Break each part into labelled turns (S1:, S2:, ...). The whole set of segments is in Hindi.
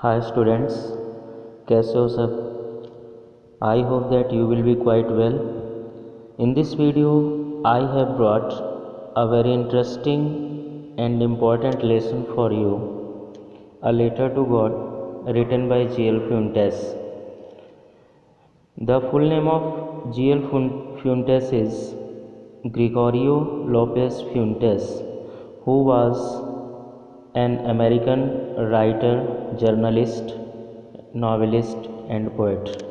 S1: Hi students, कैसे हो सब? I hope that you will be quite well. In this video, I have brought a very interesting and important lesson for you, a letter to God written by G.L. Fuentes. The full name of G.L. Fuentes is Gregorio Lopez Fuentes, who was an American writer, journalist, novelist, and poet.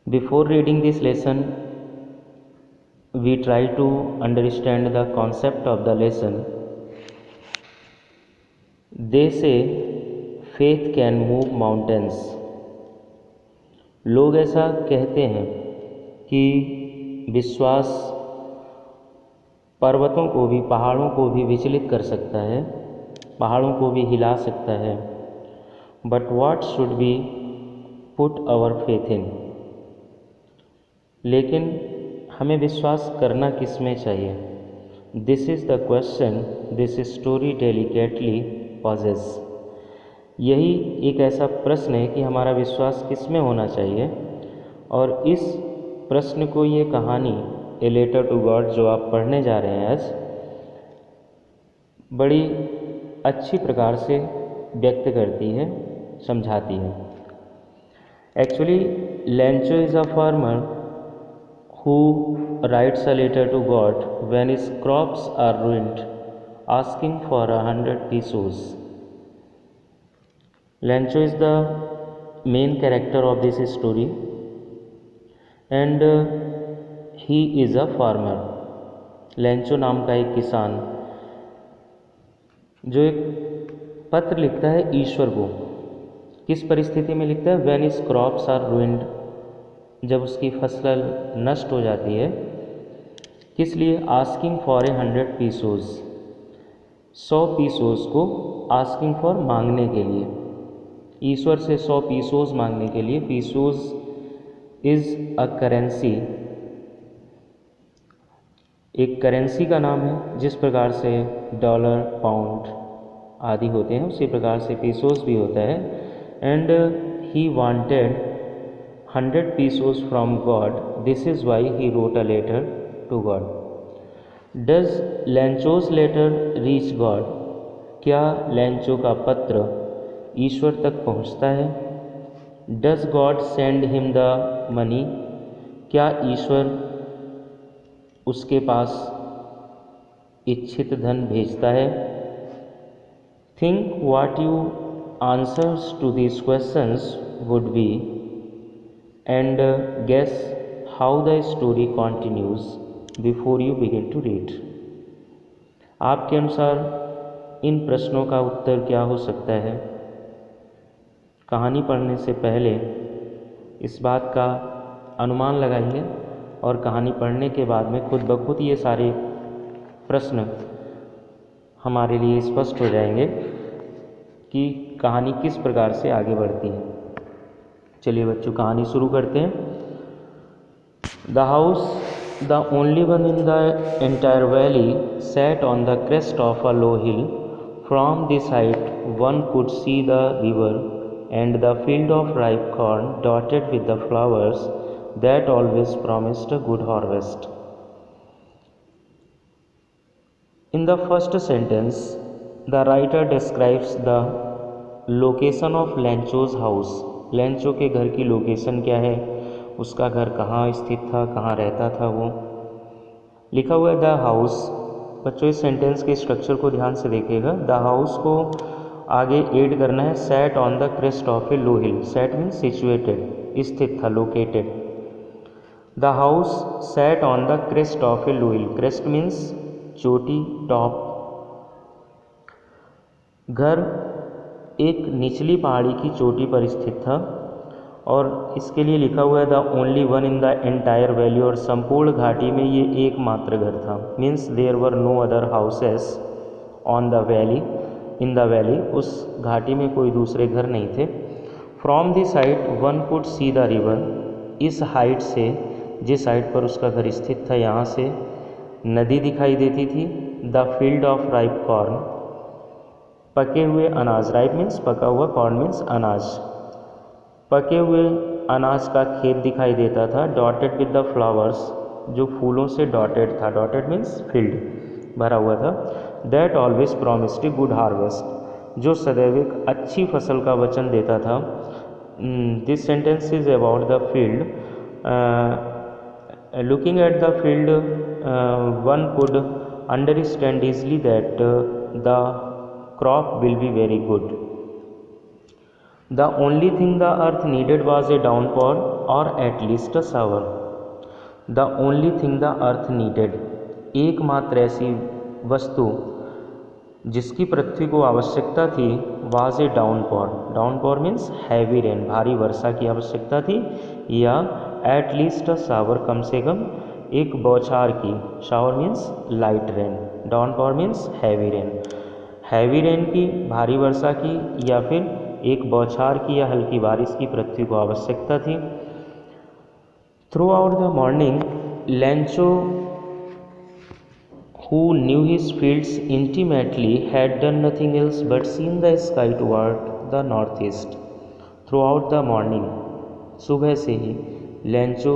S1: Before reading this lesson, we try to understand the concept of the lesson. They say faith can move mountains. लोग ऐसा कहते हैं कि विश्वास पर्वतों को भी, पहाड़ों को भी विचलित कर सकता है, पहाड़ों को भी हिला सकता है. But what should be put our faith in? लेकिन हमें विश्वास करना किस में चाहिए? This is the question this story delicately poses. यही एक ऐसा प्रश्न है कि हमारा विश्वास किस में होना चाहिए. और इस प्रश्न को ये कहानी ए लेटर टू गॉड जो आप पढ़ने जा रहे हैं आज, बड़ी अच्छी प्रकार से व्यक्त करती है, समझाती है. Actually Lencho is a farmer who writes a letter to God when his crops are ruined, asking for 100 pesos. Lencho is the main character of this story, and he is a farmer. Lencho नाम का एक किसान जो एक पत्र लिखता है ईश्वर को. किस परिस्थिति में लिखता है? When his crops are ruined, जब उसकी फसल नष्ट हो जाती है. किस लिए? आस्किंग फॉर 100 पीसोज, 100 पीसोज को आस्किंग फॉर मांगने के लिए, ईश्वर से 100 पीसोज मांगने के लिए. पीसोज इज़ अ करेंसी, एक करेंसी का नाम है. जिस प्रकार से डॉलर, पाउंड आदि होते हैं, उसी प्रकार से पीसोज भी होता है. And he wanted 100 pesos from God. This is why he wrote a letter to God. Does Lencho's letter reach God? क्या लेंचो का पत्र ईश्वर तक पहुंचता है? Does God send him the money? क्या ईश्वर उसके पास इच्छित धन भेजता है? Think what your answers to these questions would be, and guess how the story continues before you begin to read. आपके अनुसार इन प्रश्नों का उत्तर क्या हो सकता है? कहानी पढ़ने से पहले इस बात का अनुमान लगाइए, और कहानी पढ़ने के बाद में खुद ब खुद ये सारे प्रश्न हमारे लिए स्पष्ट हो जाएंगे कि कहानी किस प्रकार से आगे बढ़ती है. चलिए बच्चों, कहानी शुरू करते हैं. The house, the only one in the entire valley, set on the crest of a low hill. From this height one could see the river and the field of ripe corn dotted with the flowers that always promised a good harvest. In the first sentence, the writer describes the location of Lencho's house. Lencho के घर की लोकेशन क्या है, उसका घर कहाँ स्थित था, कहाँ रहता था वो. लिखा हुआ है द हाउस. बच्चों इस सेंटेंस के स्ट्रक्चर को ध्यान से देखिएगा. द हाउस को आगे ऐड करना है sat on the crest of a low hill. Sat means situated, स्थित था, located. The house sat on the crest of a low hill. Crest means चोटी, टॉप. घर एक निचली पहाड़ी की चोटी पर स्थित था, और इसके लिए लिखा हुआ है the only one in the entire valley. और संपूर्ण घाटी में ये एकमात्र घर था. Means there were no other houses on the valley, in the valley. उस घाटी में कोई दूसरे घर नहीं थे. From this height one could see the river. इस हाइट से, जिस हाइट पर उसका घर स्थित था, यहाँ से नदी दिखाई देती थी. The field of ripe corn, पके हुए अनाज, राइप मीन्स पका हुआ, कॉर्न मीन्स अनाज। पके हुए अनाज का खेत दिखाई देता था। डॉटेड विद द फ्लावर्स, जो फूलों से डॉटेड था, डॉटेड मीन्स फील्ड, भरा हुआ था। That always promised a good harvest, जो सदैव एक अच्छी फसल का वचन देता था। This sentence is about the field. Looking at the field one could understand easily that the crop will be very good. The only thing the earth needed was a downpour or at least a shower. The only thing the earth needed, एकमात्र ऐसी वस्तु जिसकी पृथ्वी को आवश्यकता थी, was a downpour. Downpour means heavy rain, भारी वर्षा की आवश्यकता थी, या at least a shower, कम से कम एक बौछार की। shower means light rain, downpour means heavy rain, heavy rain की, भारी वर्षा की, या फिर एक बौछार की या हल्की बारिश की पृथ्वी को आवश्यकता थी। Through out the morning लैंचो, who knew his fields intimately, had done nothing else but seen the sky toward the northeast. Throughout the morning, सुबह से ही लैंचो,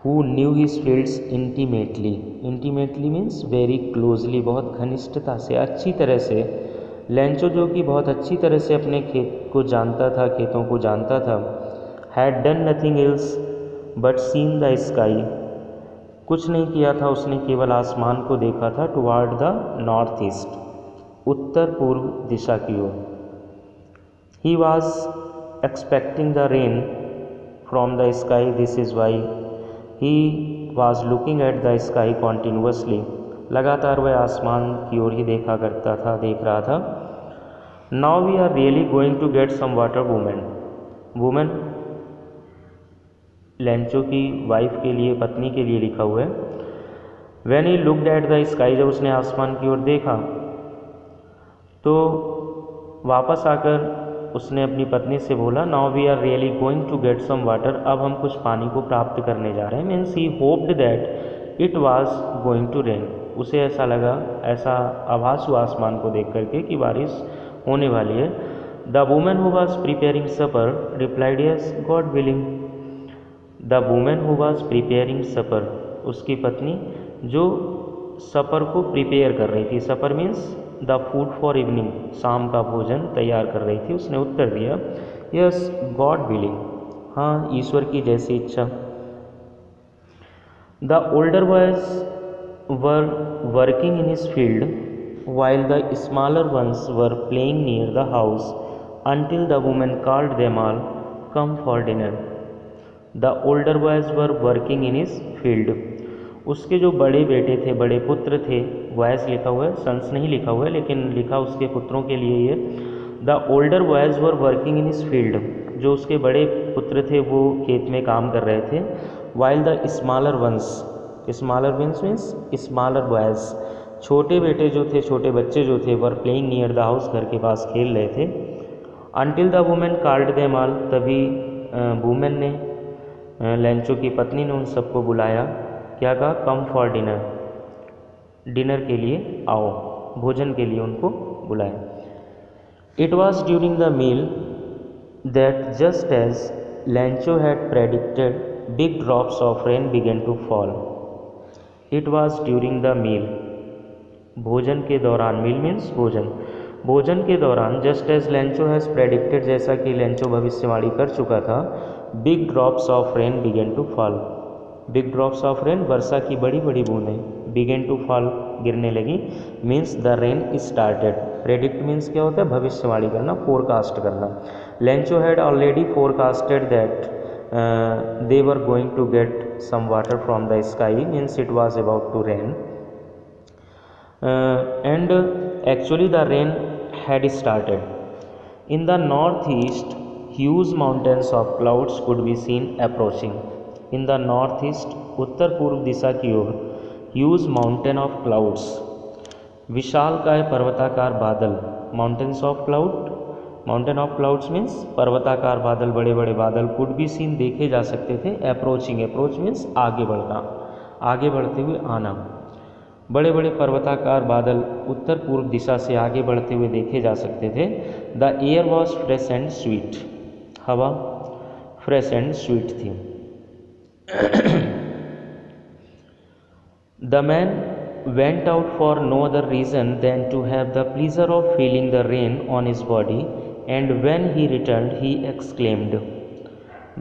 S1: who knew his fields intimately, intimately means very closely, बहुत घनिष्ठता से, अच्छी तरह से। लैंचो जो कि बहुत अच्छी तरह से अपने खेत को जानता था, खेतों को जानता था। had done nothing else but seen the sky, कुछ नहीं किया था उसने, केवल आसमान को देखा था। टुवार्ड द नॉर्थ ईस्ट, उत्तर पूर्व दिशा की ओर। He was expecting the rain from the sky, this is why he was looking at the sky continuously, लगातार वह आसमान की ओर ही देखा करता था, देख रहा था। Now we are really going to get some water women, women Lencho की वाइफ के लिए, पत्नी के लिए लिखा हुआ है। When he looked at the sky, जब उसने आसमान की ओर देखा तो वापस आकर उसने अपनी पत्नी से बोला, now we are really going to get some water, अब हम कुछ पानी को प्राप्त करने जा रहे हैं। Means he hoped that it was going to rain, उसे ऐसा लगा, ऐसा आभास हुआ आसमान को देख करके कि बारिश होने वाली है। The women who was preparing supper replied yes God willing. The women who was preparing supper, उसकी पत्नी जो सपर को प्रिपेयर कर रही थी, supper means the food for evening, शाम का भोजन तैयार कर रही थी, उसने उत्तर दिया यस गॉड विलिंग, हाँ ईश्वर की जैसी इच्छा। The older boys were working in his field while the smaller ones were playing near the house until the woman called them all, come for dinner. The older boys were working in his field. उसके जो बड़े बेटे थे, बड़े पुत्र थे, बॉयज लिखा हुआ है, सन्स नहीं लिखा हुआ है, लेकिन लिखा उसके पुत्रों के लिए ये। The older boys were working in his field, जो उसके बड़े पुत्र थे वो खेत में काम कर रहे थे। while the smaller ones, smaller means smaller boys, छोटे बेटे जो थे, छोटे बच्चे जो थे, were playing near the house, घर के पास खेल रहे थे। Until the women called them all, तभी वुमेन ने, लैंचो की पत्नी ने उन सबको बुलाया, क्या कहा, कम फॉर डिनर, डिनर के लिए आओ, भोजन के लिए उनको बुलाया। It was during the meal that just as Lencho had predicted big drops of rain began to fall. It was during the meal, भोजन के दौरान, मील मीन्स भोजन, भोजन के दौरान, just as Lencho has predicted, जैसा कि लैंचो भविष्यवाणी कर चुका था, big drops of rain began to fall, big drops of rain, वर्षा की बड़ी बड़ी बूंदें, बिगेन टू फॉल, गिरने लगी, means the rain started. Predict means क्या होता है, भविष्यवाणी करना, फोरकास्ट करना। लैंचो had already forecasted that they were going to get some water from the sky, means it was about to rain, and actually the rain had started. In the northeast, huge mountains of clouds could be seen approaching. In the northeast, उत्तर पूर्व दिशा की ओर, huge mountain of clouds, विशालकाय पर्वताकार बादल, mountains of cloud, mountain of clouds means पर्वताकार बादल, बड़े बड़े बादल, कुड बी सीन, देखे जा सकते थे। अप्रोचिंग, अप्रोच मीन्स आगे बढ़ना, आगे बढ़ते हुए आना। बड़े बड़े पर्वताकार बादल उत्तर पूर्व दिशा से आगे बढ़ते हुए देखे जा सकते थे। The air was fresh and sweet, हवा फ्रेश एंड स्वीट थी। The man went out for no other reason than to have the pleasure of feeling the rain on his body, and when he returned he exclaimed,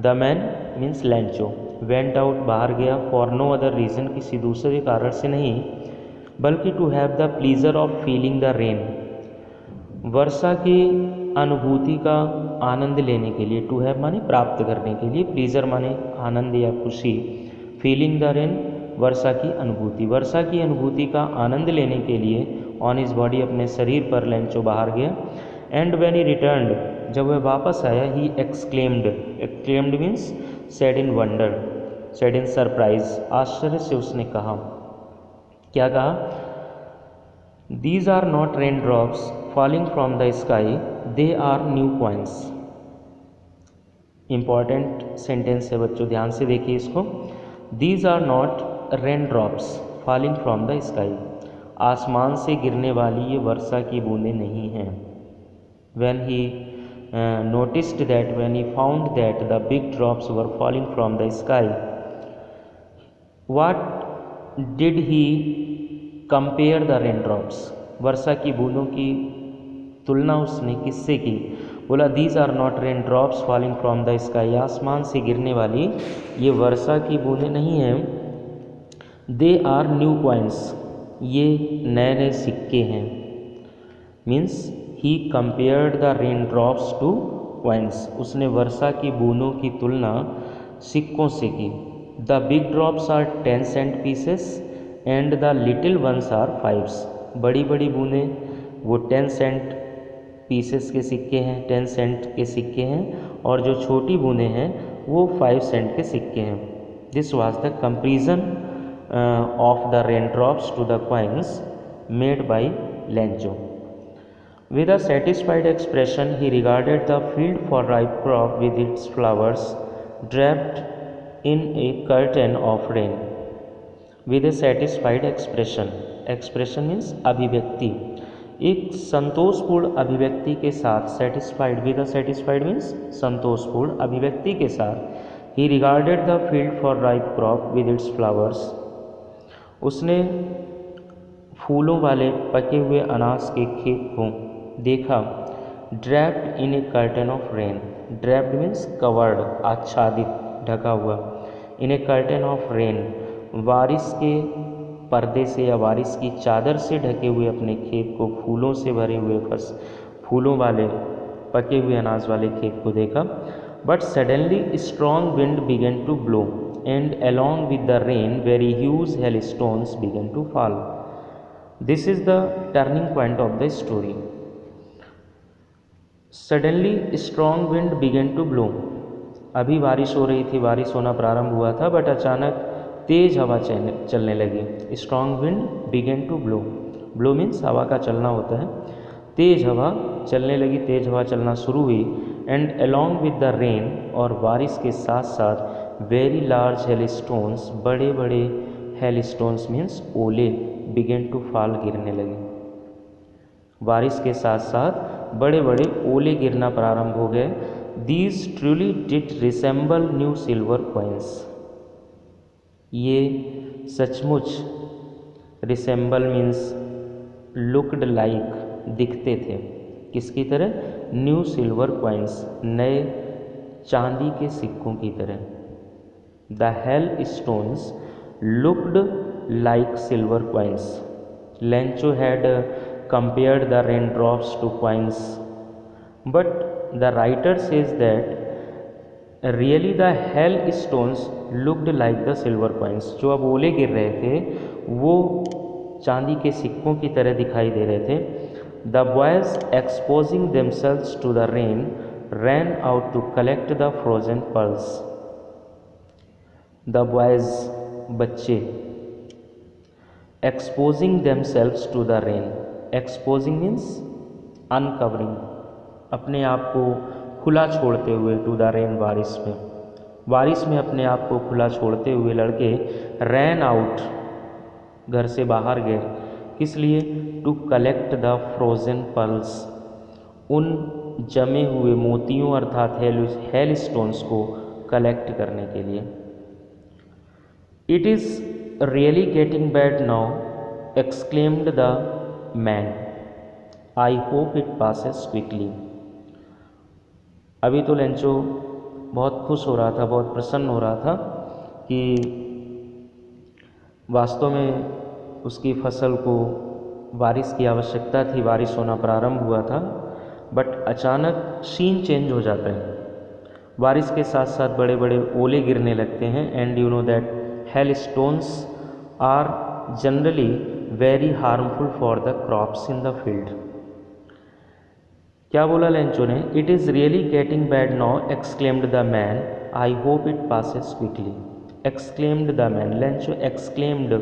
S1: the man means लैंचो, went out बाहर गया, for no other reason किसी दूसरे कारण से नहीं, बल्कि to have the pleasure of feeling the rain, वर्षा की अनुभूति का आनंद लेने के लिए, टू हैव माने प्राप्त करने के लिए, प्लीजर माने आनंद या खुशी, फीलिंग द रेन वर्षा की अनुभूति, वर्षा की अनुभूति का आनंद लेने के लिए ऑन हिज बॉडी अपने शरीर पर लैंचो बाहर गया। एंड व्हेन ही रिटर्न्ड जब वह वापस आया, he exclaimed, exclaimed means said in wonder, said in surprise, आश्चर्य से उसने कहा, क्या कहा, these are not rain drops falling from the sky, they are new coins. Important sentence है बच्चों, ध्यान से देखिए इसको। These are not rain drops falling from the sky, आसमान से गिरने वाली ये वर्षा की बूंदें नहीं हैं। When he noticed that, when he found that the big drops were falling from the sky, what did he compare the rain drops, वर्षा की बूंदों की तुलना उसने किससे की, बोला these are not rain drops falling from the sky, आसमान से गिरने वाली ये वर्षा की बूंदें नहीं हैं, दे आर न्यू कॉइन्स, ये नए नए सिक्के हैं। Means he compared the rain drops to coins, उसने वर्षा की बूंदों की तुलना सिक्कों से की। The big drops are 10 cent pieces and the little ones are 5, बड़ी बड़ी बूंदें वो 10 सेंट पीसेस के सिक्के हैं, 10 सेंट के सिक्के हैं, और जो छोटी बूंदें हैं वो 5 सेंट के सिक्के हैं। This was the comparison of the raindrops to the coins made by Lencho. With a satisfied expression, he regarded the field for ripe crop with its flowers draped in a curtain of rain. With a satisfied expression, expression means अभिव्यक्ति, एक संतोषपूर्ण अभिव्यक्ति के साथ, satisfied with a satisfied means संतोषपूर्ण अभिव्यक्ति के साथ, he regarded the field for ripe crop with its flowers, उसने फूलों वाले पके हुए अनाज के खेत को देखा। Draped in A curtain of rain, draped means covered, आच्छादित, ढका हुआ, इन ए कर्टन ऑफ रेन, बारिश के पर्दे से या बारिश की चादर से ढके हुए अपने खेत को, फूलों से भरे हुए फूलों वाले पके हुए अनाज वाले खेत को देखा। But suddenly strong wind began to blow and along with the rain very huge hailstones began to fall. This is the turning point of the story. Suddenly strong wind began to blow. अभी बारिश हो रही थी, बारिश होना प्रारंभ हुआ था, बट अचानक तेज हवा चलने लगी। Strong wind began to blow, blow means हवा का चलना होता है। तेज हवा चलने लगी, तेज हवा चलना शुरू हुई। And along with the rain, और बारिश के साथ साथ वेरी लार्ज हेलस्टोन्स, बड़े बड़े हेलस्टोन्स मीन्स ओले, बिगन टू फॉल, गिरने लगे। बारिश के साथ साथ बड़े बड़े ओले गिरना प्रारंभ हो गए। These truly did resemble new silver coins, ये सचमुच, रिसेंबल मीन्स लुक्ड लाइक, दिखते थे, किसकी तरह, न्यू सिल्वर कॉइन्स, नए चांदी के सिक्कों की तरह। The hail stones looked like silver coins, लैंचो had compared the raindrops to coins, but the writer says that really the hailstones looked like the silver coins. जो अब ओले गिर रहे थे वो चांदी के सिक्कों की तरह दिखाई दे रहे थे। The boys exposing themselves to the rain ran out to collect the frozen pearls. The boys, बच्चे, exposing themselves to the rain, exposing means uncovering, अपने आप को खुला छोड़ते हुए, टू द रेन, बारिश में अपने आप को खुला छोड़ते हुए लड़के रैन आउट, घर से बाहर गए, किस लिए? To collect the frozen pearls, उन जमे हुए मोतियों अर्थात हेल स्टोन्स को कलेक्ट करने के लिए। It is really getting bad now, exclaimed the man, I hope it passes quickly. अभी तो लेंचो बहुत खुश हो रहा था, बहुत प्रसन्न हो रहा था कि वास्तव में उसकी फसल को बारिश की आवश्यकता थी, बारिश होना प्रारंभ हुआ था। बट अचानक सीन चेंज हो जाता है, बारिश के साथ साथ बड़े बड़े ओले गिरने लगते हैं। And you know that hail stones are generally very harmful for the crops in the field. क्या बोला लेंचो ने? It is really getting bad now, exclaimed the man, I hope it passes quickly. Exclaimed the man, Lencho exclaimed,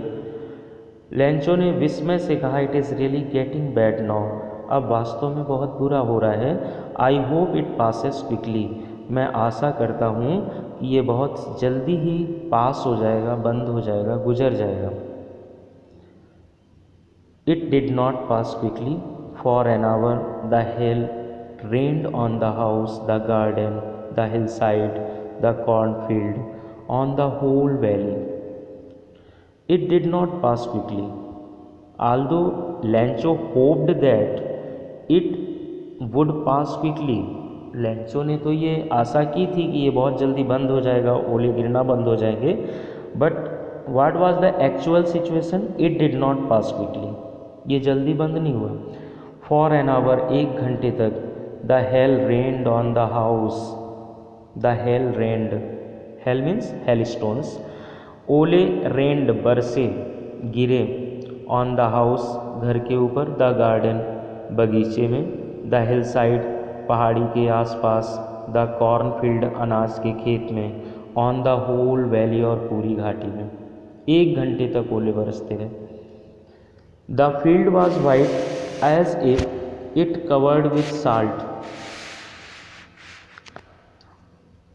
S1: Lencho ने विस्मय से कहा, it is really getting bad now, अब वास्तव में बहुत बुरा हो रहा है। I hope it passes quickly, मैं आशा करता हूँ कि ये बहुत जल्दी ही पास हो जाएगा, बंद हो जाएगा, गुजर जाएगा। It did not pass quickly, for an hour the hail rained on the house, the garden, the hill side, the cornfield, on the whole valley. It did not pass quickly. Although Lancho hoped that it would pass quickly, Lencho ने तो ये आशा की थी कि ये बहुत जल्दी बंद हो जाएगा, ओले गिरना बंद हो जाएंगे। But what was the actual situation? It did not pass quickly, ये जल्दी बंद नहीं हुआ। फॉर एन आवर, एक घंटे तक, the hail rained on the house, the hail rained, hello means hail stones, ओले रेन्ड बरसे, गिरे, ऑन द हाउस, घर के ऊपर, द गार्डन, बगीचे में, द हिल साइड, पहाड़ी के आसपास, द कॉर्नफील्ड, अनाज के खेत में, ऑन द होल वैली, और पूरी घाटी में। एक घंटे तक ओले बरसते रहे। The field was white as if it covered with salt.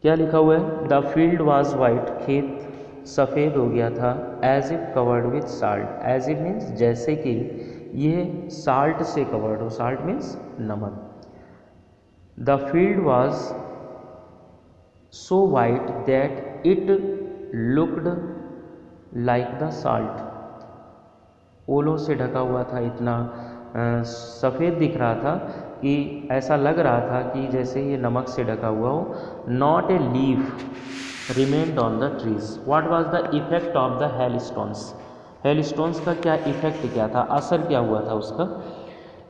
S1: क्या लिखा हुआ है? द फील्ड वॉज वाइट, खेत सफ़ेद हो गया था, as if covered with salt, as if means जैसे कि ये साल्ट से कवर्ड हो, साल्ट मीन्स नमक। The field was so white that it looked like the salt, ओलों से ढका हुआ था, इतना सफ़ेद दिख रहा था कि ऐसा लग रहा था कि जैसे ये नमक से ढका हुआ हो। Not a leaf remained on the trees. What was the effect of the hailstones? Hailstones का क्या इफेक्ट क्या था, असर क्या हुआ था उसका?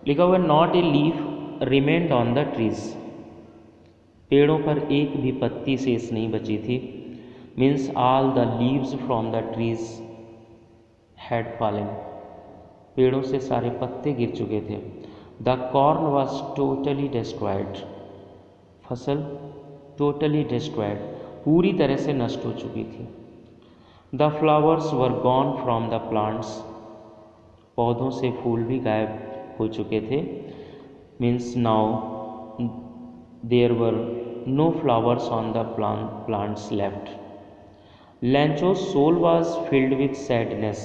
S1: लिखा हुआ not a leaf remained on the trees, पेड़ों पर एक भी पत्ती शेष नहीं बची थी। Means all the leaves from the trees had fallen, पेड़ों से सारे पत्ते गिर चुके थे। The corn was totally destroyed, फसल टोटली डिस्ट्रॉयड, पूरी तरह से नष्ट हो चुकी थी। The flowers were gone from the plants, पौधों से फूल भी गायब हो चुके थे। Means now there were no flowers on the plants left. Lencho's soul was filled with sadness.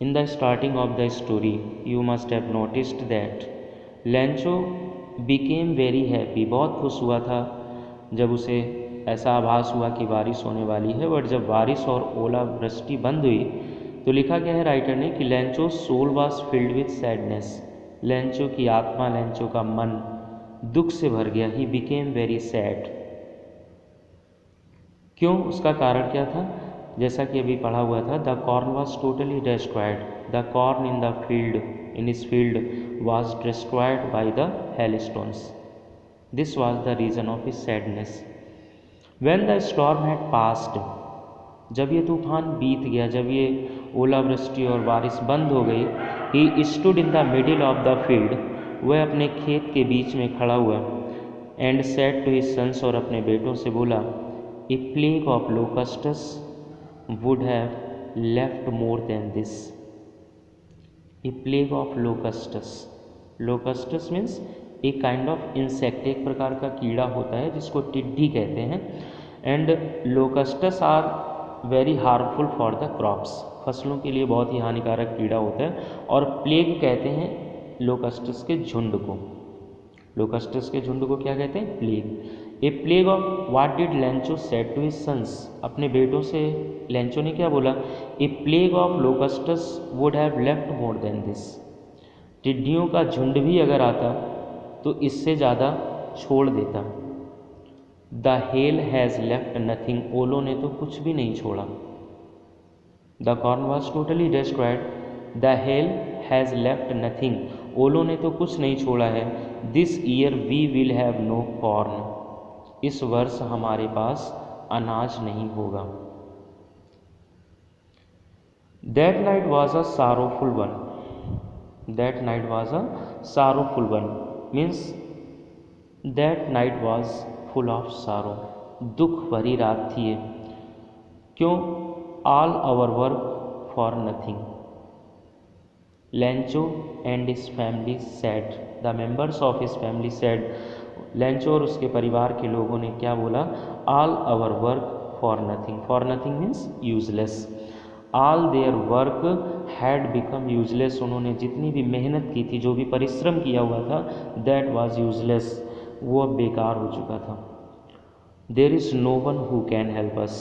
S1: In the starting of the story, you must have noticed that लैंचो became very happy, बहुत खुश हुआ था जब उसे ऐसा आभास हुआ कि बारिश होने वाली है। बट जब बारिश और ओलावृष्टि बंद हुई तो लिखा गया है राइटर ने कि Lencho soul was filled with sadness, Lencho की आत्मा, लैंचो का मन दुख से भर गया। He became very sad. क्यों? उसका कारण क्या था? जैसा कि अभी पढ़ा हुआ था, the corn was totally destroyed, the corn in the field, in his field was destroyed by the hailstones. This was the reason of his sadness. When the storm had passed, जब ये तूफान बीत गया, जब ये ओलावृष्टि और बारिश बंद हो गई, he stood in the middle of the field, वह अपने खेत के बीच में खड़ा हुआ, and said to his sons, और अपने बेटों से बोला, a plague of locusts would have left more than this. A plague of locusts, locusts means एक काइंड ऑफ इंसेक्ट, एक प्रकार का कीड़ा होता है जिसको टिड्डी कहते हैं। And locusts are very harmful for the crops, फसलों के लिए बहुत ही हानिकारक कीड़ा होता है। और प्लेग कहते हैं लोकस्टस के झुंड को। लोकस्टस के झुंड को क्या कहते हैं? Plague. A plague of what did Lencho said to his sons, अपने बेटों से लेंचो ने क्या बोला? A plague of locusts would have left more than this, टिड्डियों का झुंड भी अगर आता तो इससे ज़्यादा छोड़ देता। The hail has left nothing, ओलों ने तो कुछ भी नहीं छोड़ा। The corn was totally destroyed, the hail has left nothing, ओलों ने तो कुछ नहीं छोड़ा है। This year we will have no corn, इस वर्ष हमारे पास अनाज नहीं होगा। That night was a sorrowful one, that night was a sorrowful one means that night was full of sorrow, दुख भरी रात थी ये। क्यों? All our work for nothing, Lencho and his family said, the members of his family said, Lencho और उसके परिवार के लोगों ने क्या बोला? All our work for nothing, for nothing means useless, all their work had become useless, उन्होंने जितनी भी मेहनत की थी, जो भी परिश्रम किया हुआ था, दैट वाज यूजलेस, वो अब बेकार हो चुका था। There is no one who can help us,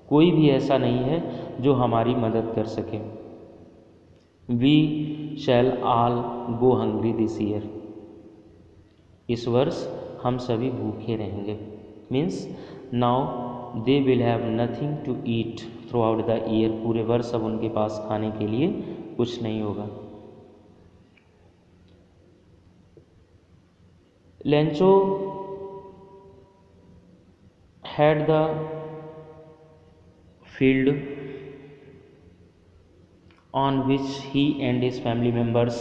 S1: कोई भी ऐसा नहीं है जो हमारी मदद कर सके। We shall all go hungry this year, इस वर्ष हम सभी भूखे रहेंगे। Means now they will have nothing to eat throughout the year, पूरे वर्ष अब उनके पास खाने के लिए कुछ नहीं होगा। Lencho had the field on which he and his family members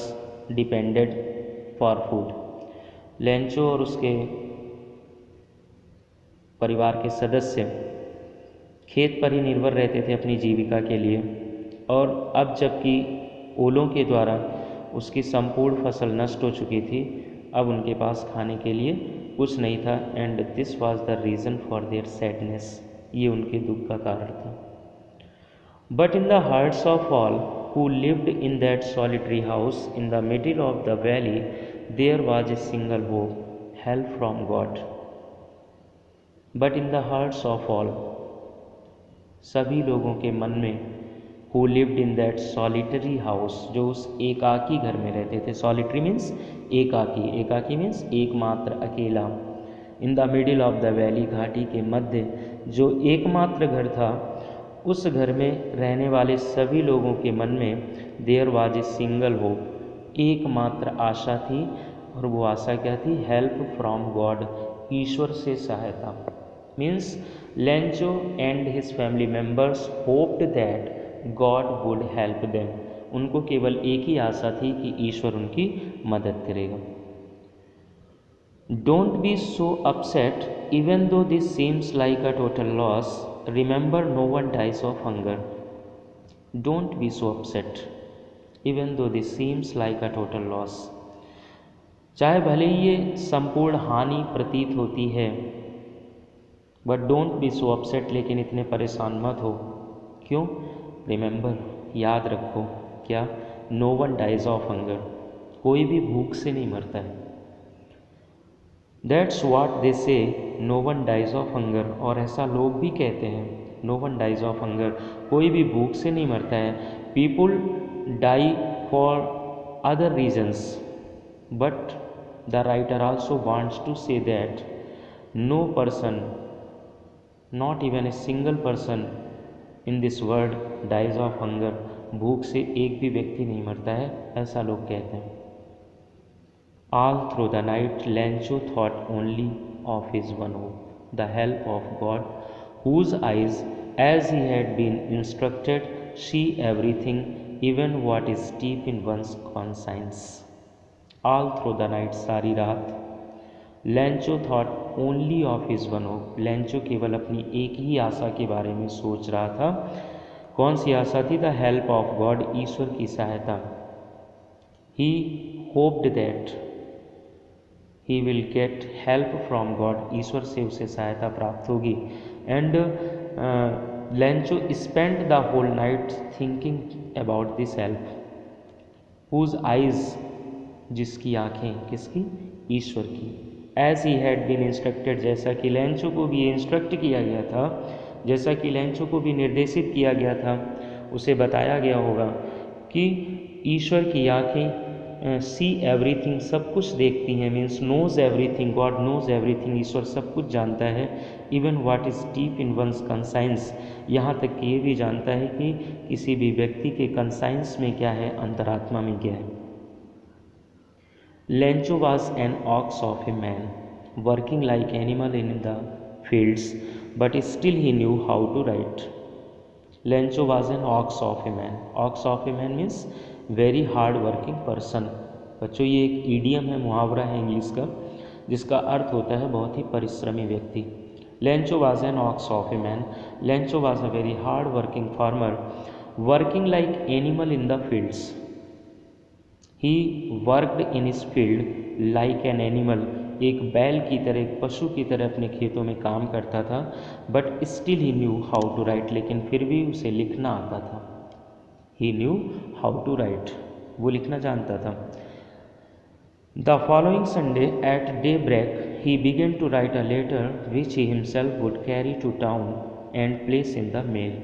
S1: depended for food, Lencho और उसके परिवार के सदस्य खेत पर ही निर्भर रहते थे अपनी जीविका के लिए, और अब जबकि ओलों के द्वारा उसकी संपूर्ण फसल नष्ट हो चुकी थी, अब उनके पास खाने के लिए कुछ नहीं था। And this was the reason for their sadness, ये उनके दुख का कारण था। But in the hearts of all who lived in that solitary house in the middle of the valley there was a single hope, help from God. But in the hearts of all, सभी लोगों के मन में, who lived in that solitary house, जो उस एकाकी घर में रहते थे। सॉलिटरी मीन्स एकाकी, एकाकी मीन्स एकमात्र, अकेला। इन the middle of the valley, घाटी के मध्य जो एकमात्र घर था, उस घर में रहने वाले सभी लोगों के मन में there was a single hope, एकमात्र आशा थी। और वो आशा क्या थी? हेल्प फ्रॉम गॉड, ईश्वर से सहायता। Means Lencho and his family members hoped that God would help them, उनको केवल एक ही आशा थी कि ईश्वर उनकी मदद करेगा। Don't be so upset even though this seems like a total loss, remember no one dies of hunger. Don't be so upset even though this seems like a total loss, चाहे भले ही ये संपूर्ण हानि प्रतीत होती है, but don't be so upset, लेकिन इतने परेशान मत हो। क्यों? रिमेंबर, याद रखो, क्या? No one dies of hunger, कोई भी भूख से नहीं मरता है। That's what they say, no one dies of hunger, और ऐसा लोग भी कहते हैं, no one dies of hunger, कोई भी भूख से नहीं मरता है। People die for other reasons, but the writer also wants to say that no person, not even a single person in this world dies of hunger, भूख से एक भी व्यक्ति नहीं मरता है, ऐसा लोग कहते हैं। All through the night Lencho thought only of his one hope, the help of God, whose eyes as he had been instructed see everything, even what is deep in one's conscience. All through the night, सारी रात, Lencho thought only of his one hope, Lencho केवल अपनी एक ही आशा के बारे में सोच रहा था। कौन सी आशा थी? द हेल्प ऑफ गॉड, ईश्वर की सहायता। He hoped that he will get help from God, ईश्वर से उसे सहायता प्राप्त होगी। And Lencho spend the whole night thinking about this help whose eyes, जिसकी आंखें, किसकी, ईश्वर की, as he had been instructed, जैसा कि लेंचो को भी इंस्ट्रक्ट किया गया था, जैसा कि लेंचो को भी निर्देशित किया गया था, उसे बताया गया होगा कि ईश्वर की आंखें सी एवरीथिंग, सब कुछ देखती हैं, means knows everything, God knows everything, ईश्वर सब कुछ जानता है, even what is deep in one's conscience, यहाँ तक कि ये भी जानता है कि किसी भी व्यक्ति के कंसाइंस में क्या है, अंतरात्मा में क्या है। Lencho was an ox of a man working like animal in the fields but still he knew how to write. Lencho was an ox of a man, ox of a man means very hard working person. बच्चों ये एक ईडियम है, मुहावरा है इंग्लिश का, जिसका अर्थ होता है बहुत ही परिश्रमी व्यक्ति। Lencho was an ox of a man, Lencho was a very hard working farmer working like animal in the fields. He worked in his field like an animal, एक बैल की तरह, एक पशु की तरह अपने खेतों में काम करता था, but still he knew how to write, लेकिन फिर भी उसे लिखना आता था। He knew how to write, वो लिखना जानता था। The following Sunday at daybreak he began to write a letter which he himself would carry to town and place in the mail.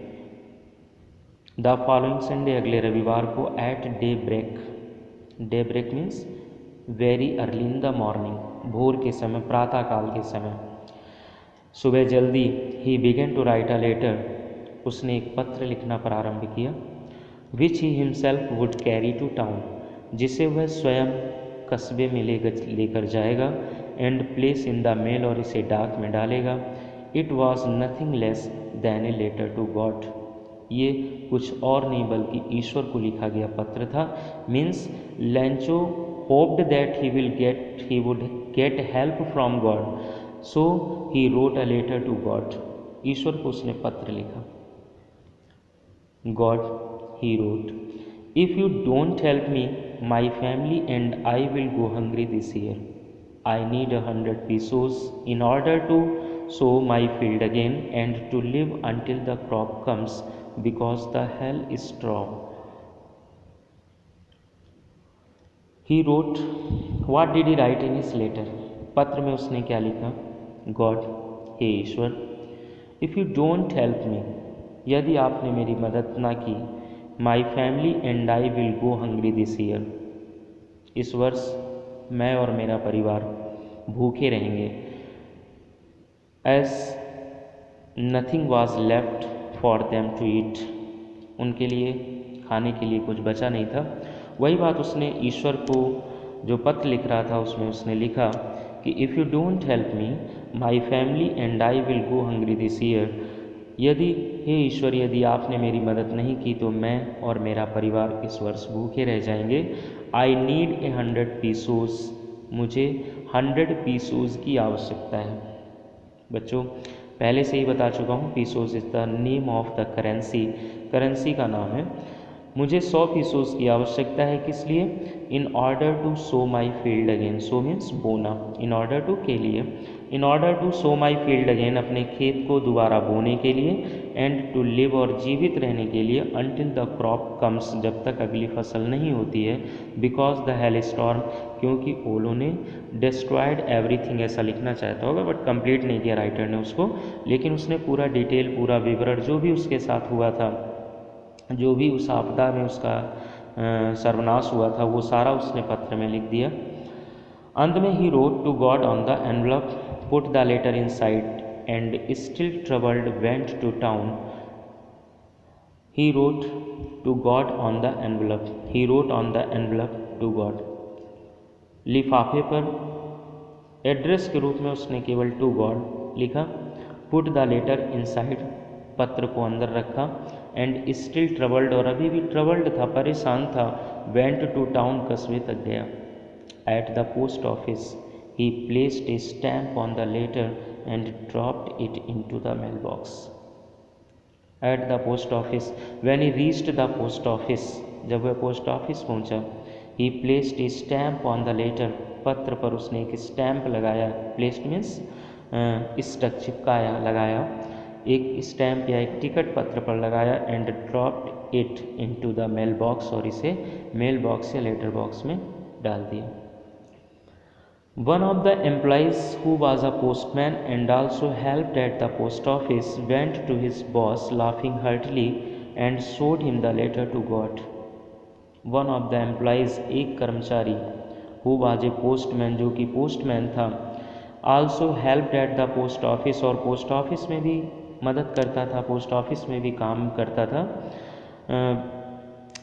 S1: The following Sunday, अगले रविवार को, at daybreak, daybreak means very early in the morning, भोर के समय, प्रातः काल के समय, सुबह जल्दी, he began to write a letter, उसने एक पत्र लिखना प्रारंभ किया, which he himself would carry to town, जिसे वह स्वयं कस्बे में लेकर जाएगा, and place in the mail, और इसे डाक में डालेगा। It was nothing less than a letter to God, ये कुछ और नहीं बल्कि ईश्वर को लिखा गया पत्र था। Means Lencho hoped that he would get help from God, so he wrote a letter to God, ईश्वर को उसने पत्र लिखा। God, he wrote, if you don't help me my family and I will go hungry this year. I need 100 pesos in order to sow my field again and to live until the crop comes because the hell is strong. He wrote, what did he write in his letter? पत्र में उसने क्या लिखा? God, hey Ishwar, if you don't help me, यदि आपने मेरी मदद ना की, my family and I will go hungry this year, इस वर्ष मैं और मेरा परिवार भूखे रहेंगे। As nothing was left for them to eat, उनके लिए खाने के लिए कुछ बचा नहीं था। वही बात उसने ईश्वर को जो पत्र लिख रहा था उसमें उसने लिखा कि if you don't help me my family and I will go hungry this year, यदि, हे ईश्वर, यदि आपने मेरी मदद नहीं की तो मैं और मेरा परिवार इस वर्ष भूखे रह जाएंगे। आई नीड 100 पीसोस, मुझे 100 पीसोस की आवश्यकता है। बच्चों पहले से ही बता चुका हूँ, pesos is the name of the currency, currency का नाम है। मुझे 100 पीसोस की आवश्यकता है, किस लिए? In order to sow my field again, sow means बोना, इन ऑर्डर टू के लिए, in order to sow my field again, अपने खेत को दोबारा बोने के लिए, एंड टू लिव, और जीवित रहने के लिए, अनटिल द क्रॉप कम्स, जब तक अगली फसल नहीं होती है, बिकॉज द हेल स्टॉर्म, क्योंकि ओलों ने डिस्ट्रॉयड एवरीथिंग, ऐसा लिखना चाहता होगा बट कंप्लीट नहीं किया राइटर ने उसको, लेकिन उसने पूरा डिटेल, पूरा विवरण जो भी उसके साथ हुआ था, जो भी उस आपदा में उसका सर्वनाश हुआ था, वो सारा उसने पत्र में लिख दिया। अंत में he wrote to God on the envelope, put the letter inside and still troubled went to town. He wrote to God on the envelope, he wrote on the envelope to God, लिफाफे पर एड्रेस के रूप में उसने केवल टू गॉड लिखा। Put the letter inside, पत्र को अंदर रखा, एंड स्टिल ट्रबल्ड, और अभी भी ट्रबल्ड था, परेशान था, वेंट टू टाउन, कस्बे तक गया। At the post office he placed a stamp on the letter and dropped it into the mail box. At the post office, when he reached the post office, जब वह पोस्ट ऑफिस पहुंचा, he placed a stamp on the letter, पत्र पर उसने एक स्टैम्प लगाया, प्लेस्ड मीन्स स्टक, चिपकाया, लगाया, एक स्टैम्प या एक टिकट पत्र पर लगाया and dropped it into the mail box, और इसे मेल बॉक्स या लेटर बॉक्स में डाल दिया। One of the employees, who was a postman and also helped at the post office, went to his boss laughing heartily and showed him the letter to God. One of the employees, एक कर्मचारी, who was a postman, जो कि पोस्टमैन था, also helped at the post office, और पोस्ट ऑफिस में भी मदद करता था, पोस्ट ऑफिस में भी काम करता था।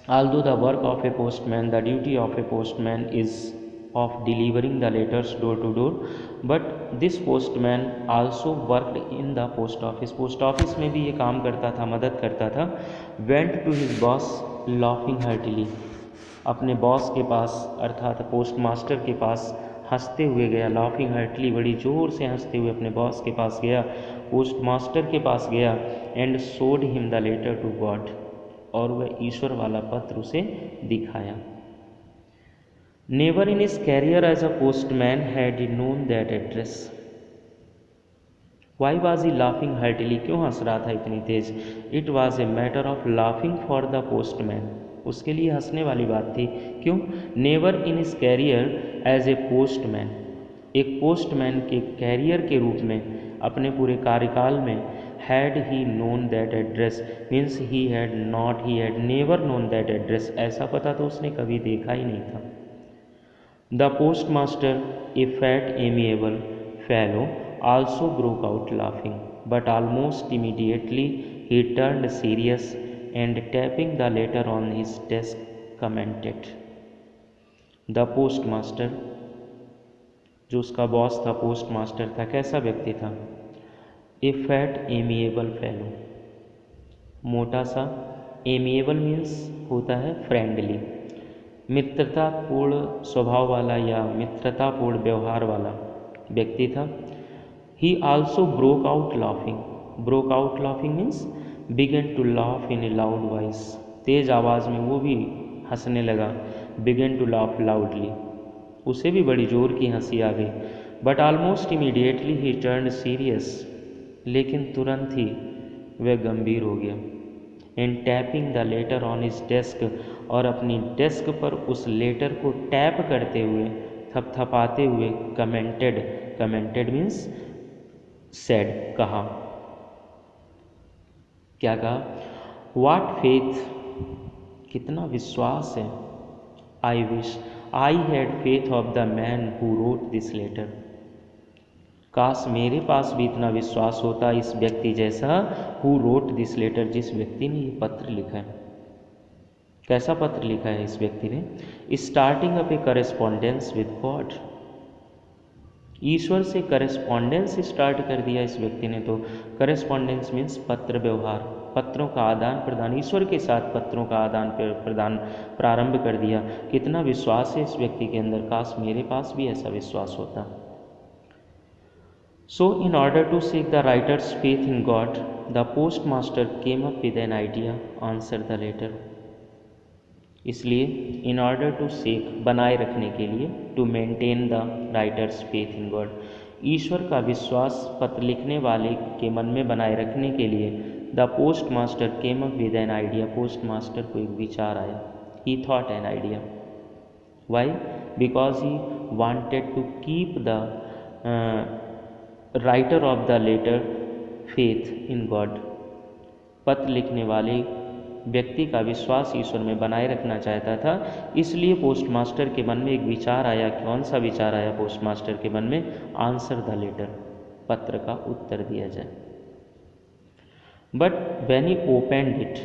S1: Although the work of a postman, the duty of a postman is of delivering the letters door to door, but this postman also worked in the post office. Post office में भी ये काम करता था, मदद करता था। went to his boss laughing heartily, अपने बॉस के पास अर्थात पोस्ट मास्टर के पास हंसते हुए गया। laughing heartily, बड़ी ज़ोर से हंसते हुए अपने बॉस के पास गया, पोस्ट मास्टर के पास गया। and showed him the letter to God, और वह ईश्वर वाला पत्र उसे दिखाया। Never in his career as a postman had he known that address. Why was he laughing heartily? क्यों हंस रहा था इतनी तेज? It was a matter of laughing for the postman. उसके लिए हंसने वाली बात थी। क्यों? Never in his career as a postman. एक पोस्टमैन के कैरियर के रूप में अपने पूरे कार्यकाल में had he known that address means he had never known that address, ऐसा पता तो उसने कभी देखा ही नहीं था। The postmaster, a fat, amiable fellow, also broke out laughing, but almost immediately he turned serious and tapping the letter on his desk commented. The postmaster, जो उसका बॉस था, पोस्टमास्टर था, कैसा व्यक्ति था? A fat, amiable fellow, मोटा सा। एमिएबल मीन्स होता है फ्रेंडली, मित्रतापूर्ण स्वभाव वाला या मित्रतापूर्ण व्यवहार वाला व्यक्ति था। He also broke out laughing, broke out laughing means began to laugh in a loud voice, तेज आवाज़ में वो भी हंसने लगा। बिगन टू लाफ लाउडली, उसे भी बड़ी जोर की हंसी आ गई। But almost immediately he turn serious, लेकिन तुरंत ही वह गंभीर हो गया। And tapping the later on his desk, और अपनी डेस्क पर उस लेटर को टैप करते हुए, थपथपाते हुए कमेंटेड, कमेंटेड मीन्स सेड, कहा। क्या कहा? व्हाट फेथ, कितना विश्वास है। I wish I had faith of the man who wrote this letter, काश मेरे पास भी इतना विश्वास होता इस व्यक्ति जैसा। हु रोट दिस लेटर, जिस व्यक्ति ने ये पत्र लिखा है। कैसा पत्र लिखा है इस व्यक्ति ने? Starting up a correspondence with God, ईश्वर से करेस्पॉन्डेंस स्टार्ट कर दिया इस व्यक्ति ने। तो करेस्पॉन्डेंस मीन्स पत्र व्यवहार, पत्रों का आदान प्रदान, ईश्वर के साथ पत्रों का आदान प्रदान प्रारंभ कर दिया। कितना विश्वास है इस व्यक्ति के अंदर, काश मेरे पास भी ऐसा विश्वास होता। So, in order to seek the writer's faith in God, the postmaster came up with an idea, answer the letter. इसलिए in order to seek, बनाए रखने के लिए, to maintain the writer's faith in God, ईश्वर का विश्वास पत्र लिखने वाले के मन में बनाए रखने के लिए, the postmaster came up with an idea, postmaster को एक विचार आया। He thought an idea. Why? Because he wanted to keep the writer of the letter faith in God, पत्र लिखने वाले व्यक्ति का विश्वास ईश्वर में बनाए रखना चाहता था। इसलिए पोस्टमास्टर के मन में एक विचार आया। कौन सा विचार आया पोस्टमास्टर के मन में? आंसर द लेटर, पत्र का उत्तर दिया जाए। But when he opened it,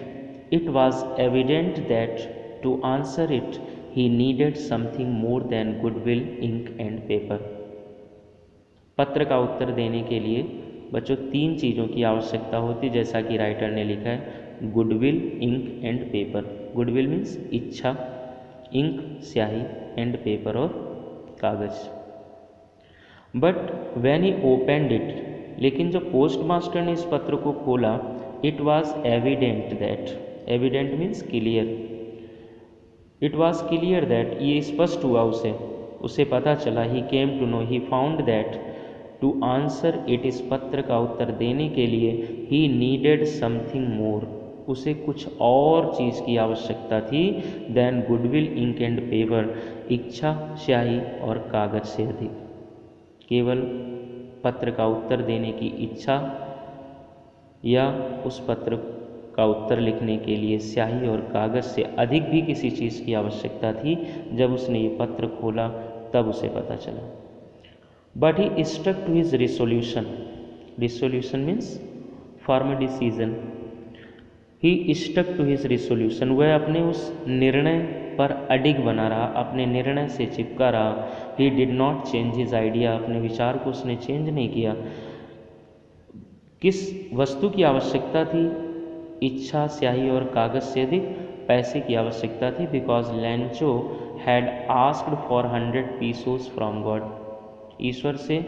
S1: it was evident that to answer it he needed something more than goodwill, ink and paper. पत्र का उत्तर देने के लिए बच्चों 3 चीज़ों की आवश्यकता होती, जैसा कि राइटर ने लिखा है, goodwill, ink and paper. Goodwill means इच्छा, इंक स्याही, एंड पेपर और कागज। But when he opened it, लेकिन जब पोस्टमास्टर ने इस पत्र को खोला, it was evident that, evident means clear, it was clear that, ये स्पष्ट हुआ उसे पता चला। He came to know, he found that, to answer it, इस पत्र का उत्तर देने के लिए ही नीडेड समथिंग मोर, उसे कुछ और चीज़ की आवश्यकता थी than goodwill ink and paper, इच्छा स्याही और कागज से अधिक। केवल पत्र का उत्तर देने की इच्छा या उस पत्र का उत्तर लिखने के लिए स्याही और कागज से अधिक भी किसी चीज़ की आवश्यकता थी। जब उसने ये पत्र खोला तब उसे पता चला। But he stuck to his resolution, resolution means form decision, he stuck to his resolution, वह अपने उस निर्णय पर अडिग बना रहा, अपने निर्णय से चिपका रहा। He did not change his idea, अपने विचार को उसने चेंज नहीं किया। किस वस्तु की आवश्यकता थी? इच्छा स्याही और कागज से अधिक पैसे की आवश्यकता थी। Because Lencho had asked for 100 pesos from God, ईश्वर से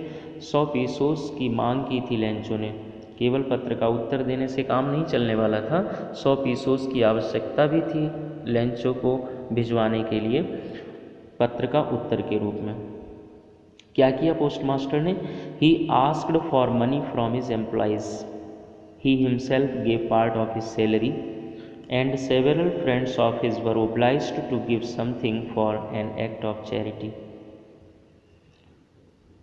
S1: 100 पीसोस की मांग की थी लैंचो ने। केवल पत्र का उत्तर देने से काम नहीं चलने वाला था, 100 पीसोस की आवश्यकता भी थी लैंचो को भिजवाने के लिए पत्र का उत्तर के रूप में। क्या किया पोस्टमास्टर ने? He asked for money from his employees, he himself gave part of his salary and several friends of his were obliged to give something for an act of charity.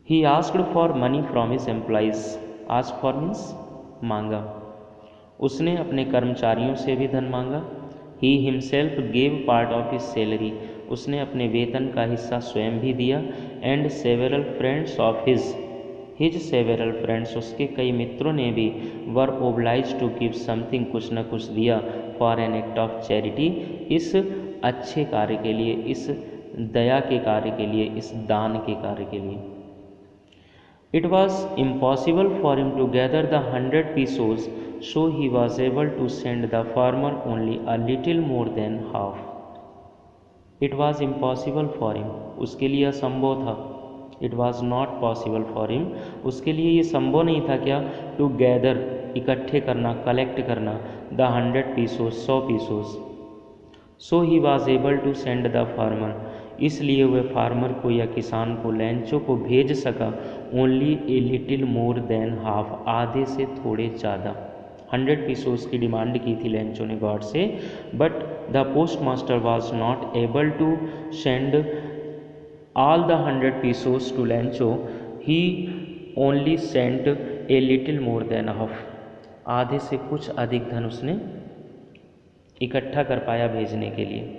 S1: He asked for money from his employees, ask for means मांगा, उसने अपने कर्मचारियों से भी धन मांगा। He himself gave part of his salary, उसने अपने वेतन का हिस्सा स्वयं भी दिया। And several friends of his several friends, उसके कई मित्रों ने भी वर ओब्लाइज टू गिव समथिंग, कुछ न कुछ दिया for an act of charity, इस अच्छे कार्य के लिए, इस दया के कार्य के लिए, इस दान के कार्य के लिए। It was impossible for him to gather the 100 pesos, so he was able to send the farmer only a little more than half. It was impossible for him, उसके लिए असंभव था। It was not possible for him, उसके लिए ये संभव नहीं था क्या? To gather, इकट्ठे करना, कलेक्ट करना, the 100 pesos, 100 pesos. So he was able to send the farmer, इसलिए वह फार्मर को या किसान को, लैंचो को भेज सका ओनली ए लिटिल मोर देन हाफ, आधे से थोड़े ज़्यादा। 100 पीसोस की डिमांड की थी लैंचो ने गॉड से, but the post master was not able to send all the 100 pesos to Lencho, he only sent a little more than half, आधे से कुछ अधिक धन उसने इकट्ठा कर पाया भेजने के लिए।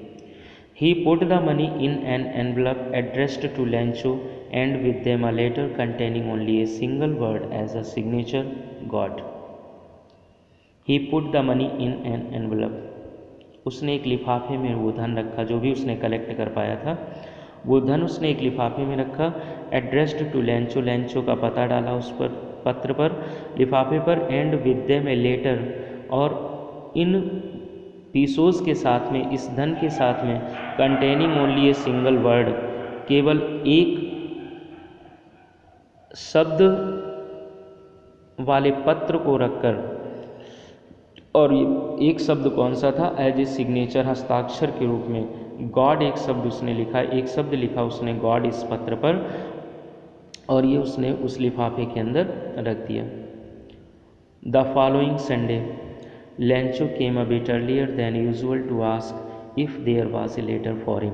S1: He put the money in an envelope addressed to Lancho and with them a letter containing only a single word as a signature, God. He put the money in an envelope. उसने एक लिफाफे में वो धन रखा, जो भी उसने कलेक्ट कर पाया था वो धन उसने एक लिफाफे में रखा। एड्रेस्ड टू लैंचो, लैंचो का पता डाला उस पर, पत्र पर, लिफाफे पर। And with them a letter, और इन पीसोस के साथ में, इस धन के साथ में, containing only a single word, केवल एक शब्द वाले पत्र को रखकर, और ये एक शब्द कौन सा था? एज ए सिग्नेचर, हस्ताक्षर के रूप में। गॉड एक शब्द उसने लिखा, एक शब्द लिखा उसने गॉड इस पत्र पर, और ये उसने उस लिफाफे के अंदर रख दिया। The following Sunday Lancho came a bit earlier than usual to ask if there was a letter for him.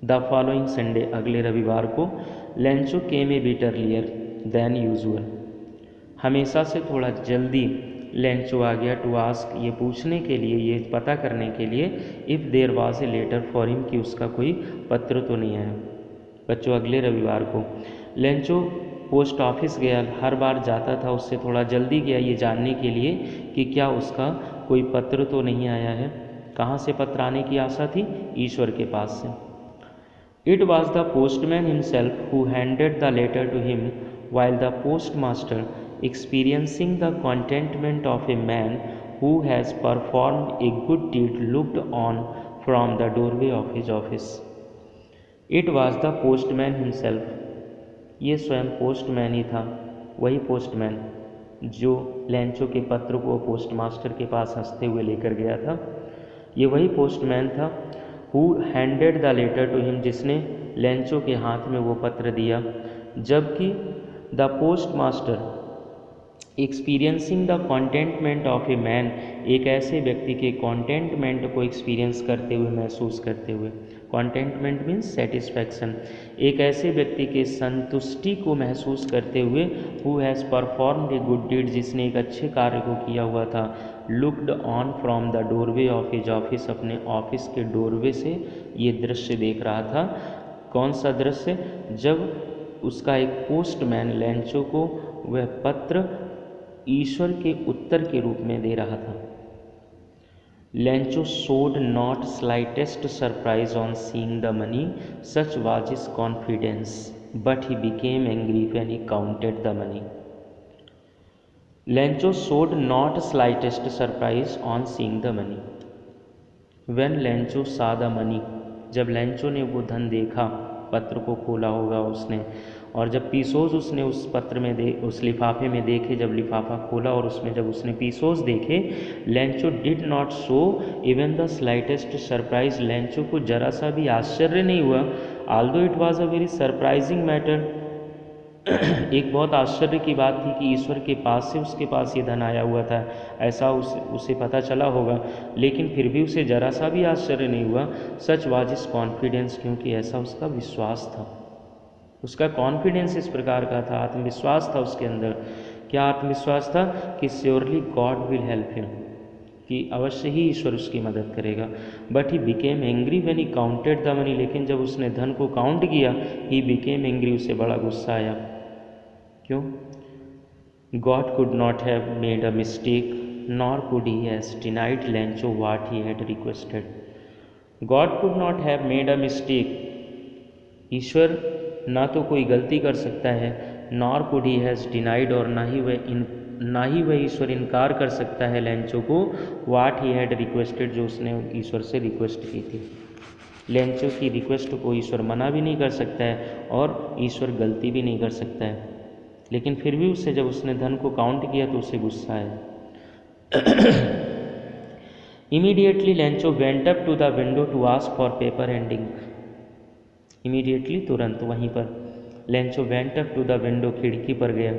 S1: The following Sunday, अगले रविवार को, Lancho came a bit earlier than usual, हमेशा से थोड़ा जल्दी लैंचो आ गया, टू आस्क, ये पूछने के लिए, ये पता करने के लिए, if there was a letter for him, कि उसका कोई पत्र तो नहीं है। बच्चों, अगले रविवार को लैंचो पोस्ट ऑफिस गया, हर बार जाता था, उससे थोड़ा जल्दी गया ये जानने के लिए कि क्या उसका कोई पत्र तो नहीं आया है। कहाँ से पत्र आने की आशा थी? ईश्वर के पास से। It was the postman himself who handed the letter to him, while the post master experiencing the contentment of a man who has performed a good deed looked on from the doorway of his office. It was the postman himself, ये स्वयं पोस्टमैन ही था, वही पोस्टमैन जो लैंचो के पत्र को पोस्ट मास्टर के पास हंसते हुए लेकर गया था। ये वही पोस्टमैन था who handed the letter to him, जिसने लैंचो के हाथ में वो पत्र दिया, जबकि the post master experiencing the contentment of a man, एक ऐसे व्यक्ति के कॉन्टेंटमेंट को एक्सपीरियंस करते हुए, महसूस करते हुए, कॉन्टेंटमेंट मीन्स सेटिस्फैक्शन, एक ऐसे व्यक्ति के संतुष्टि को महसूस करते हुए, who has performed a good deed, जिसने एक अच्छे कार्य को किया हुआ था, looked on from the doorway of his office, अपने ऑफिस के डोरवे से ये दृश्य देख रहा था। कौन सा दृश्य? जब उसका एक पोस्टमैन लेंचो को वह पत्र ईश्वर के उत्तर के रूप में दे रहा था। Lencho showed not slightest surprise on seeing the money, such was his confidence, but he became angry when he counted the money. Lencho showed not slightest surprise on seeing the money. When Lencho saw the money, जब लेंचो ने वो धन देखा, पत्र को खोला होगा उसने, और जब पीसोस उसने उस पत्र में उस लिफाफे में देखे, जब लिफाफा खोला और उसमें जब उसने पीसोस देखे, Lencho did not show even the slightest surprise, Lencho को जरा सा भी आश्चर्य नहीं हुआ। Aldous it was a very surprising matter, एक बहुत आश्चर्य की बात थी कि ईश्वर के पास से उसके पास ये धन आया हुआ था, ऐसा उसे पता चला होगा, लेकिन फिर भी उसे जरा सा भी आश्चर्य नहीं हुआ। सच वाज इज कॉन्फिडेंस, क्योंकि ऐसा उसका विश्वास था, उसका कॉन्फिडेंस इस प्रकार का था, आत्मविश्वास था उसके अंदर। क्या आत्मविश्वास था? कि surely God will help him, कि अवश्य ही ईश्वर उसकी मदद करेगा। But he became angry when he counted the money, लेकिन जब उसने धन को काउंट किया, ही बिकेम एंग्री, उसे बड़ा गुस्सा आया। क्यों? God could not have made a mistake, nor could he has denied Lencho what he had requested. God could not have made a mistake, ईश्वर ना तो कोई गलती कर सकता है, nor could he has denied, और ना ही वह ईश्वर इनकार कर सकता है लेंचो को, व्हाट ही हैड रिक्वेस्टेड, जो उसने ईश्वर से रिक्वेस्ट की थी। लेंचो की रिक्वेस्ट को ईश्वर मना भी नहीं कर सकता है और ईश्वर गलती भी नहीं कर सकता है, लेकिन फिर भी उसे जब उसने धन को काउंट किया तो उसे गुस्सा आया। Immediately Lencho went up to the window to ask for paper and ink. Immediately, तुरंत वहीं पर, Lencho went up to the window, खिड़की पर गया,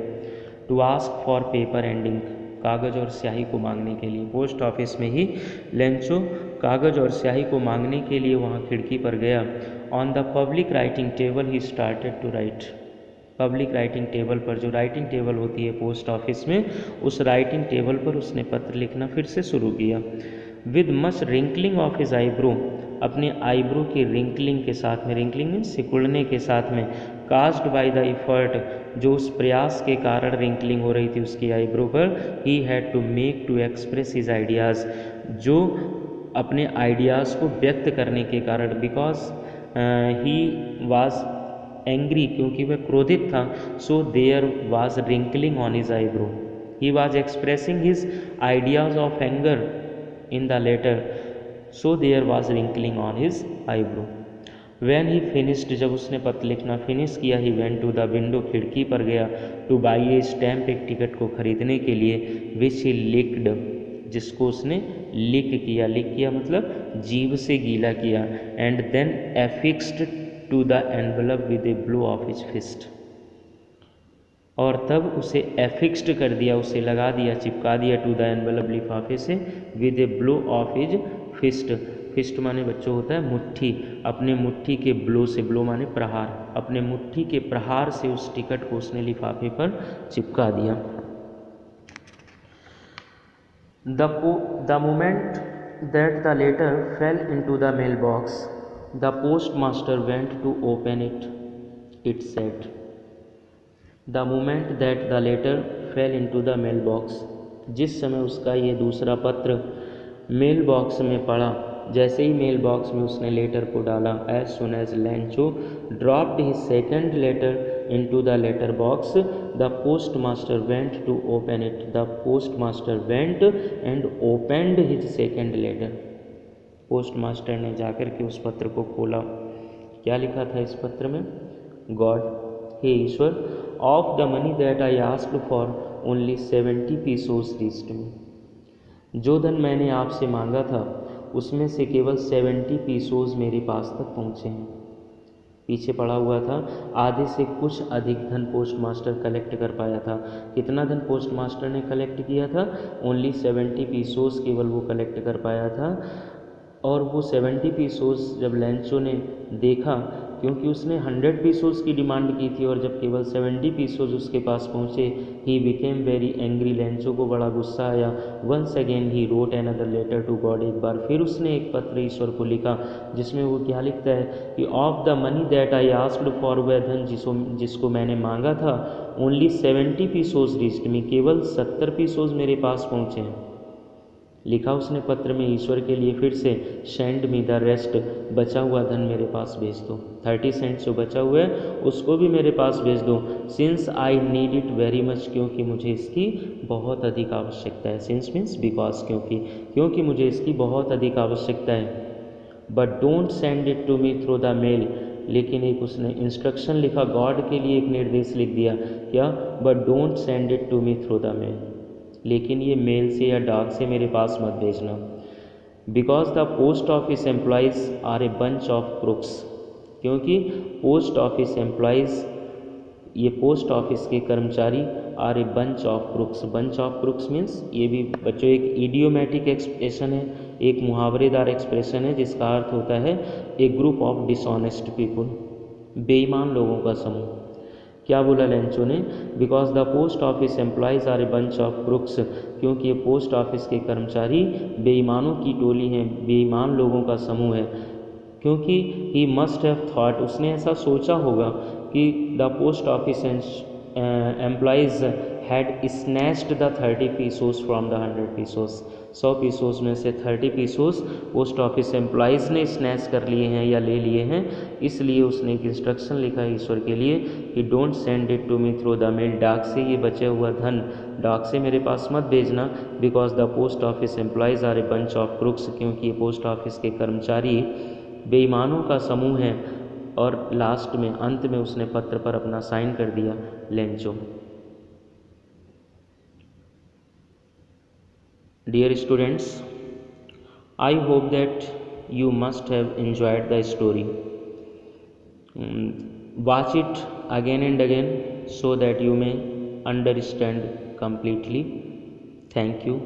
S1: to ask for paper and ink, कागज़ और स्याही को मांगने के लिए। पोस्ट ऑफिस में ही लेंचो कागज़ और स्याही को मांगने के लिए वहाँ खिड़की पर गया। On the public writing table he started to write, public writing table पर, जो राइटिंग टेबल होती है पोस्ट ऑफिस में, उस राइटिंग टेबल पर उसने पत्र लिखना फिर से शुरू किया। With much wrinkling of his eyebrow, अपने आईब्रो के रिंकलिंग के साथ में, रिंकलिंग में सिकुड़ने के साथ में, कास्ड बाय द इफर्ट, जो उस प्रयास के कारण रिंकलिंग हो रही थी उसकी आईब्रो पर, he had to make to express his ideas, जो अपने आइडियाज़ को व्यक्त करने के कारण, बिकॉज ही वाज एंग्री, क्योंकि वह क्रोधित था, so there was wrinkling on his eyebrow, he was expressing his ideas of anger in the letter, so there was wrinkling on his eyebrow. When he finished, जब उसने पत्र लिखना फिनिश किया, he went to the window, खिड़की पर गया, to buy a stamp, एक टिकट को खरीदने के लिए, which he licked, जिसको उसने लिक किया मतलब जीभ से गीला किया, and then affixed to the envelope with a blow of his fist, और तब उसे एफिक्स्ड कर दिया, उसे लगा दिया, चिपका दिया, टू द एनवेलप, लिफाफे से, with a blow of his fist, fist माने बच्चों होता है मुट्ठी, अपने मुट्ठी के ब्लो से, ब्लो माने प्रहार, अपने मुट्ठी के प्रहार से उस टिकट को उसने लिफाफे पर चिपका दिया। The moment that the letter fell into the mail box, the post master went to open it, it said, the moment that the letter fell into the mail box, जिस समय उसका ये दूसरा पत्र मेल बॉक्स में पड़ा, जैसे ही मेल बॉक्स में उसने लेटर को डाला, as soon as Lencho dropped his second letter into the letter box, the post master went to open it, the post master went and opened his second letter, post master ने जाकर के उस पत्र को खोला। क्या लिखा था इस पत्र में? गॉड, हे ईश्वर, of the money that I asked for only 70 pesos reached me, जो धन मैंने आपसे मांगा था उसमें से केवल 70 पीसोस मेरे पास तक पहुँचे हैं। पीछे पड़ा हुआ था। आधे से कुछ अधिक धन पोस्ट मास्टर कलेक्ट कर पाया था। कितना धन पोस्ट मास्टर ने कलेक्ट किया था? ओनली 70 पीसोस केवल वो कलेक्ट कर पाया था। और वो 70 पीसोस जब लेंचो ने देखा, क्योंकि उसने 100 पीसोस की डिमांड की थी और जब केवल 70 पीसोस उसके पास पहुँचे, ही बिकेम वेरी एंग्री। लेंचो को बड़ा गुस्सा आया। Once again he wrote another letter to God. एक बार फिर उसने एक पत्र ईश्वर को लिखा, जिसमें वो क्या लिखता है कि of the money that I asked for, वह धन जिसको मैंने मांगा था, ओनली 70 पीसोस रीच्ड मी। केवल 70 पीसोस मेरे पास पहुँचे हैं। लिखा उसने पत्र में ईश्वर के लिए फिर से, सेंड मी द रेस्ट। बचा हुआ धन मेरे पास भेज दो। 30 सेंट जो बचा हुआ है उसको भी मेरे पास भेज दो। Since I need it very much, क्योंकि मुझे इसकी बहुत अधिक आवश्यकता है। सिंस मीन्स बिकॉज, क्योंकि मुझे इसकी बहुत अधिक आवश्यकता है। But don't send it to me through the mail. लेकिन एक उसने इंस्ट्रक्शन लिखा, गॉड के लिए एक निर्देश लिख दिया, क्या? But don't send it to me through the mail. लेकिन ये मेल से या डाक से मेरे पास मत भेजना। Because the post office employees are a bunch of crooks. क्योंकि पोस्ट ऑफिस एम्प्लॉयज़, ये पोस्ट ऑफिस के कर्मचारी, are a bunch of crooks. Bunch of crooks means, ये भी बच्चों एक इडियोमेटिक एक्सप्रेशन है, एक मुहावरेदार एक्सप्रेशन है, जिसका अर्थ होता है a group of dishonest people, बेईमान लोगों का समूह। क्या बोला लेंचो ने? Because the post office employees are a bunch of crooks. क्योंकि ये पोस्ट ऑफिस के कर्मचारी बेईमानों की टोली हैं, बेईमान लोगों का समूह है। क्योंकि ही मस्ट हैव थॉट, उसने ऐसा सोचा होगा कि the post office employees had snatched the 30 pesos from the 100 pesos. 100 pesos में से 30 पीसोस पोस्ट ऑफिस एम्प्लॉयज़ ने स्नैच कर लिए हैं या ले लिए हैं। इसलिए उसने एक इंस्ट्रक्शन लिखा है ईश्वर के लिए कि don't send it to me through the mail. डाक से ये बचा हुआ धन डाक से मेरे पास मत भेजना। Because the post office employees are a bunch of crooks. क्योंकि ये पोस्ट ऑफिस के कर्मचारी बेईमानों का समूह है। और लास्ट में, अंत में उसने पत्र पर अपना साइन कर दिया, Lencho. Dear students, I hope that you must have enjoyed the story. Watch it again and again so that you may understand completely. Thank you.